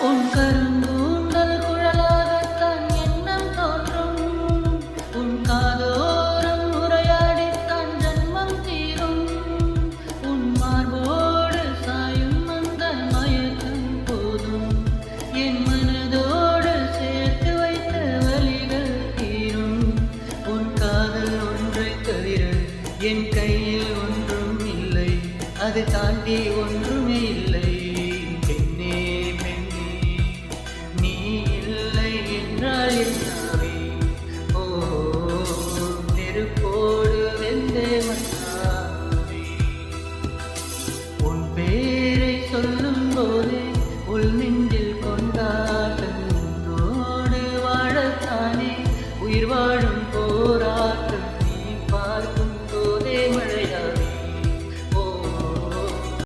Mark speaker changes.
Speaker 1: உன் கருங்கூந்தல் குழலாகத்தான் எண்ணம் தோன்றும். உன் காதோரம் உரையாடித்தான் ஜன்மம் தீரும். உன் மார்போடு சாயும் அந்த மயக்கம் போதும். என் மனதோடு சேர்த்து வைத்த வலிகள் தீரும். உன் காதல் ஒன்றை தவிர என் கையில் ஒன்றும் இல்லை. அதை தாண்டி ஒன்றுமே இல்லை. பெண்ணே பெண்ணே நீ இல்லை என்றால் என்னாவே? ஓ நெருப்போடு வெந்தே மன்னாவே. உன் பேரை சொல்லும் போதே உள் நெஞ்சில் கொண்டாய்